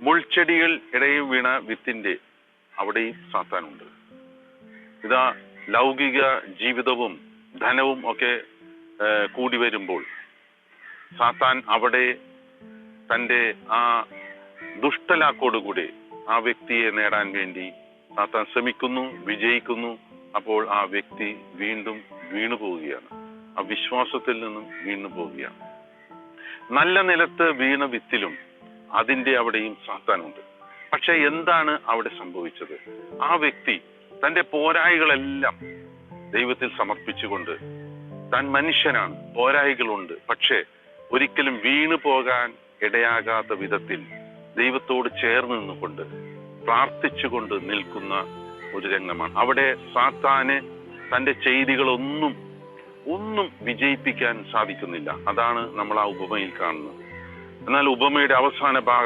മുൾച്ചെടികൾ ഇടയിൽ വീണ വിത്തിന്റെ അവിടെയും സാത്താനുണ്ട്. ഇതാ ലൗകിക ജീവിതവും ധനവും ഒക്കെ കൂടി വരുമ്പോൾ സാത്താൻ അവിടെ തൻ്റെ ആ ദുഷ്ടലാക്കോടുകൂടി ആ വ്യക്തിയെ നേടാൻ വേണ്ടി സാത്താൻ ശ്രമിക്കുന്നു, വിജയിക്കുന്നു. അപ്പോൾ ആ വ്യക്തി വീണ്ടും വീണു പോവുകയാണ്, ആ വിശ്വാസത്തിൽ നിന്നും വീണു പോവുകയാണ്. നല്ല നിലത്ത് വീണ വിത്തിലും അതിൻ്റെ അവിടെയും സാത്താനുണ്ട്. പക്ഷെ എന്താണ് അവിടെ സംഭവിച്ചത്? ആ വ്യക്തി തൻ്റെ പോരായികളെല്ലാം ദൈവത്തിൽ സമർപ്പിച്ചുകൊണ്ട്, താൻ മനുഷ്യനാണ്, പോരായികളുണ്ട്, പക്ഷെ ഒരിക്കലും വീണു പോകാൻ ഇടയാകാത്ത വിധത്തിൽ ദൈവത്തോട് ചേർന്ന് നിന്നുകൊണ്ട് പ്രാർത്ഥിച്ചുകൊണ്ട് നിൽക്കുന്ന ഒരു രംഗമാണ്. അവിടെ സാത്താന് തൻ്റെ ചെയ്തികളൊന്നും വിജയിപ്പിക്കാൻ സാധിക്കുന്നില്ല. അതാണ് നമ്മൾ ആ ഉപമയിൽ കാണുന്നത്. എന്നാൽ ഉപമയുടെ അവസാന ഭാഗം